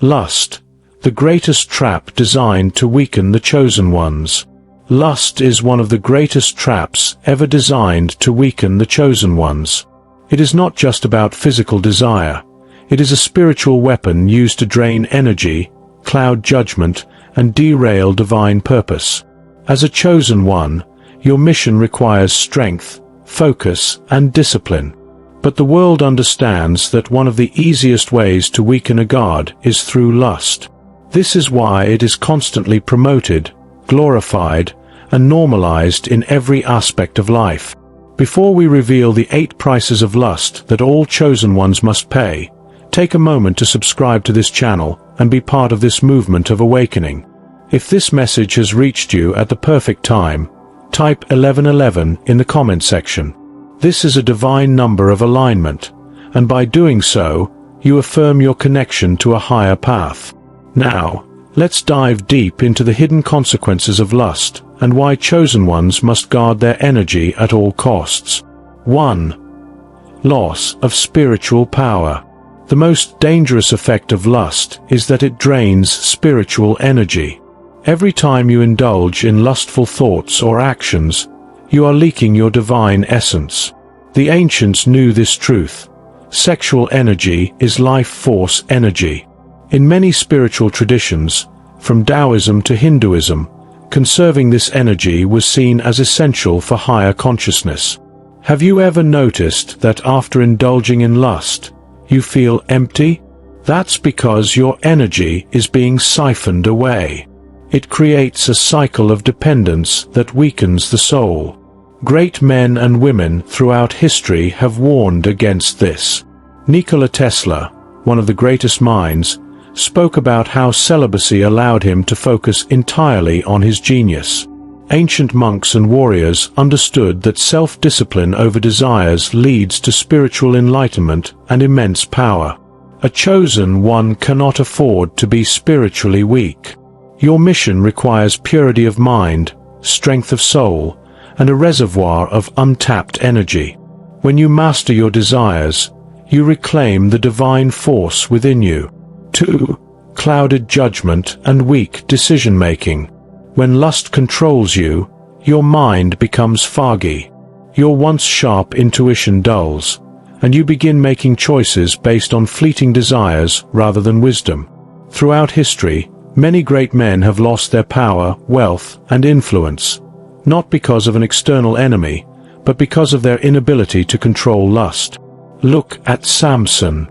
Lust, the greatest trap designed to weaken the chosen ones. Lust is one of the greatest traps ever designed to weaken the chosen ones. It is not just about physical desire. It is a spiritual weapon used to drain energy, cloud judgment, and derail divine purpose. As a chosen one, your mission requires strength, focus, and discipline. But the world understands that one of the easiest ways to weaken a god is through lust. This is why it is constantly promoted, glorified, and normalized in every aspect of life. Before we reveal the 8 prices of lust that all chosen ones must pay, take a moment to subscribe to this channel and be part of this movement of awakening. If this message has reached you at the perfect time, type 1111 in the comment section. This is a divine number of alignment, and by doing so, you affirm your connection to a higher path. Now, let's dive deep into the hidden consequences of lust and why chosen ones must guard their energy at all costs. 1. Loss of spiritual power. The most dangerous effect of lust is that it drains spiritual energy. Every time you indulge in lustful thoughts or actions, you are leaking your divine essence. The ancients knew this truth. Sexual energy is life force energy. In many spiritual traditions, from Taoism to Hinduism, conserving this energy was seen as essential for higher consciousness. Have you ever noticed that after indulging in lust, you feel empty? That's because your energy is being siphoned away. It creates a cycle of dependence that weakens the soul. Great men and women throughout history have warned against this. Nikola Tesla, one of the greatest minds, spoke about how celibacy allowed him to focus entirely on his genius. Ancient monks and warriors understood that self-discipline over desires leads to spiritual enlightenment and immense power. A chosen one cannot afford to be spiritually weak. Your mission requires purity of mind, strength of soul, and a reservoir of untapped energy. When you master your desires, you reclaim the divine force within you. 2. Clouded judgment and weak decision-making. When lust controls you, your mind becomes foggy. Your once sharp intuition dulls, and you begin making choices based on fleeting desires rather than wisdom. Throughout history, many great men have lost their power, wealth, and influence, not because of an external enemy, but because of their inability to control lust. Look at Samson.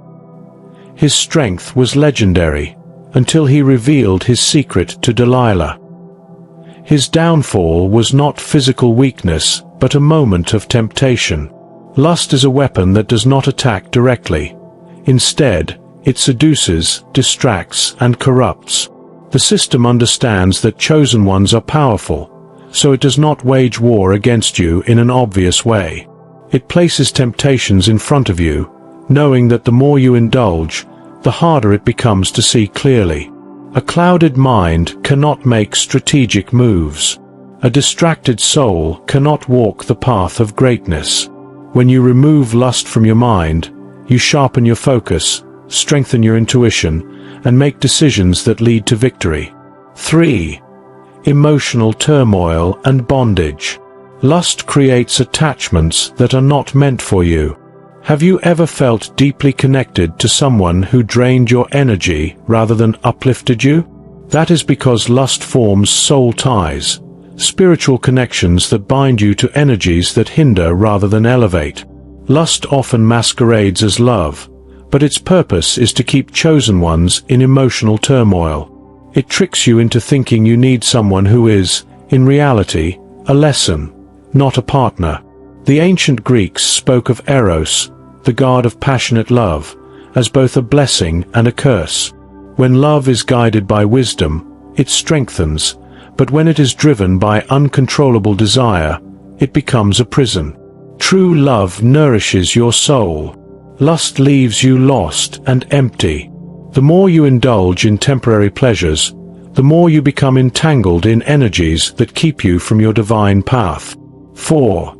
His strength was legendary, until he revealed his secret to Delilah. His downfall was not physical weakness, but a moment of temptation. Lust is a weapon that does not attack directly. Instead, it seduces, distracts, and corrupts. The system understands that chosen ones are powerful, so it does not wage war against you in an obvious way. It places temptations in front of you, knowing that the more you indulge, the harder it becomes to see clearly. A clouded mind cannot make strategic moves. A distracted soul cannot walk the path of greatness. When you remove lust from your mind, you sharpen your focus, strengthen your intuition, and make decisions that lead to victory. 3. Emotional turmoil and bondage. Lust creates attachments that are not meant for you. Have you ever felt deeply connected to someone who drained your energy rather than uplifted you? That is because lust forms soul ties, spiritual connections that bind you to energies that hinder rather than elevate. Lust often masquerades as love, but its purpose is to keep chosen ones in emotional turmoil. It tricks you into thinking you need someone who is, in reality, a lesson, not a partner. The ancient Greeks spoke of Eros, the god of passionate love, as both a blessing and a curse. When love is guided by wisdom, it strengthens, but when it is driven by uncontrollable desire, it becomes a prison. True love nourishes your soul. Lust leaves you lost and empty. The more you indulge in temporary pleasures, the more you become entangled in energies that keep you from your divine path. 4.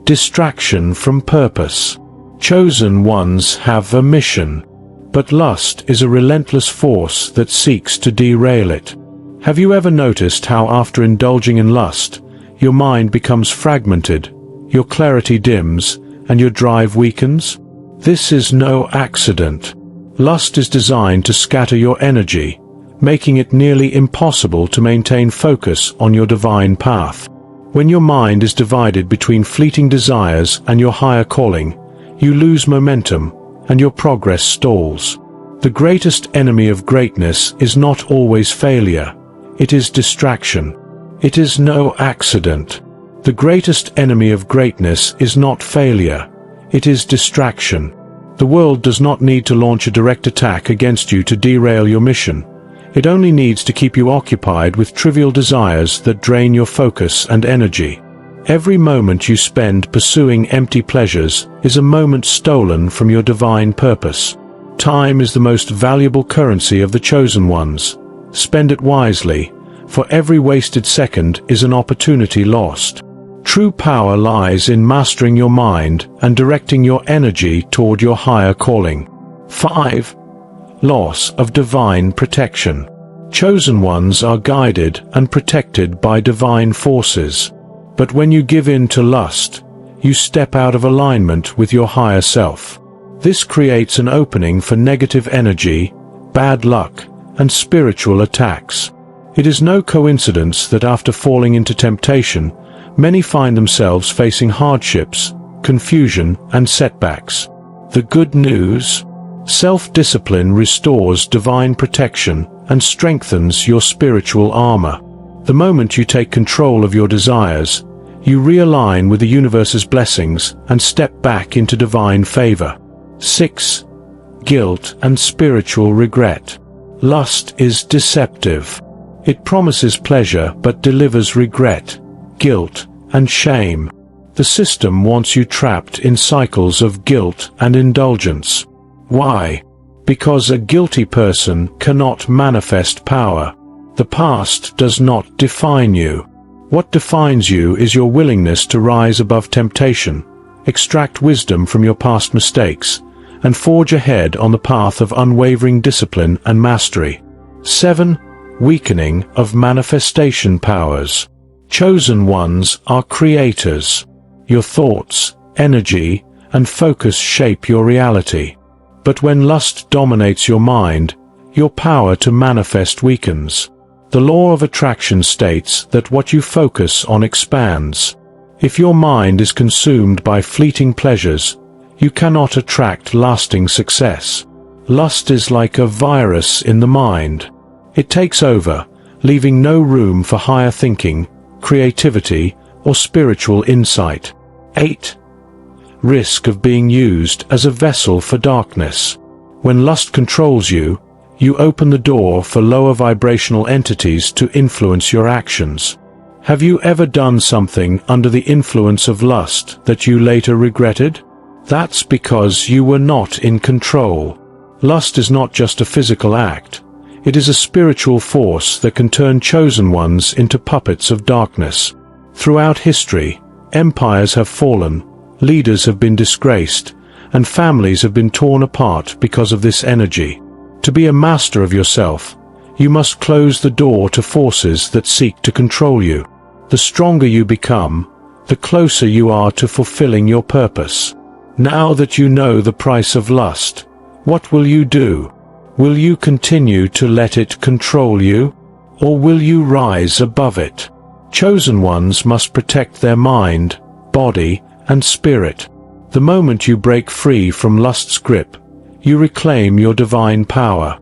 Distraction from purpose. Chosen ones have a mission. but lust is a relentless force that seeks to derail it. Have you ever noticed how after indulging in lust, your mind becomes fragmented, your clarity dims, and your drive weakens? This is no accident. Lust is designed to scatter your energy, making it nearly impossible to maintain focus on your divine path. When your mind is divided between fleeting desires and your higher calling, you lose momentum, and your progress stalls. The greatest enemy of greatness is not always failure. It is distraction. It is no accident. The greatest enemy of greatness is not failure. It is distraction. The world does not need to launch a direct attack against you to derail your mission. It only needs to keep you occupied with trivial desires that drain your focus and energy. Every moment you spend pursuing empty pleasures is a moment stolen from your divine purpose. Time is the most valuable currency of the chosen ones. Spend it wisely, for every wasted second is an opportunity lost. True power lies in mastering your mind and directing your energy toward your higher calling. 5. Loss of divine protection. Chosen ones are guided and protected by divine forces. But when you give in to lust, you step out of alignment with your higher self. This creates an opening for negative energy, bad luck, and spiritual attacks. It is no coincidence that after falling into temptation, many find themselves facing hardships, confusion, and setbacks. The good news? Self-discipline restores divine protection and strengthens your spiritual armor. The moment you take control of your desires, you realign with the universe's blessings and step back into divine favor. 6. Guilt and spiritual regret. Lust is deceptive. It promises pleasure but delivers regret, guilt, and shame. The system wants you trapped in cycles of guilt and indulgence. Why? Because a guilty person cannot manifest power. The past does not define you. What defines you is your willingness to rise above temptation, extract wisdom from your past mistakes, and forge ahead on the path of unwavering discipline and mastery. 7. Weakening of manifestation powers. Chosen ones are creators. Your thoughts, energy, and focus shape your reality. But when lust dominates your mind, your power to manifest weakens. The law of attraction states that what you focus on expands. If your mind is consumed by fleeting pleasures, you cannot attract lasting success. Lust is like a virus in the mind. It takes over, leaving no room for higher thinking, creativity, or spiritual insight. 8. Risk of being used as a vessel for darkness. When lust controls you, you open the door for lower vibrational entities to influence your actions. Have you ever done something under the influence of lust that you later regretted? That's because you were not in control. Lust is not just a physical act. It is a spiritual force that can turn chosen ones into puppets of darkness. Throughout history, empires have fallen, leaders have been disgraced, and families have been torn apart because of this energy. To be a master of yourself, you must close the door to forces that seek to control you. The stronger you become, the closer you are to fulfilling your purpose. Now that you know the price of lust, what will you do? Will you continue to let it control you? Or will you rise above it? Chosen ones must protect their mind, body, and spirit. The moment you break free from lust's grip, you reclaim your divine power.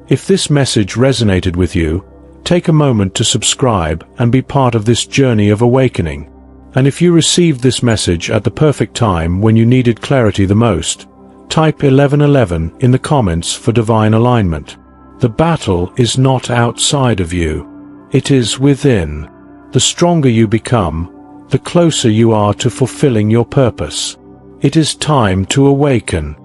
If this message resonated with you, take a moment to subscribe and be part of this journey of awakening. And if you received this message at the perfect time when you needed clarity the most, type 1111 in the comments for divine alignment. The battle is not outside of you. It is within. The stronger you become, the closer you are to fulfilling your purpose. It is time to awaken.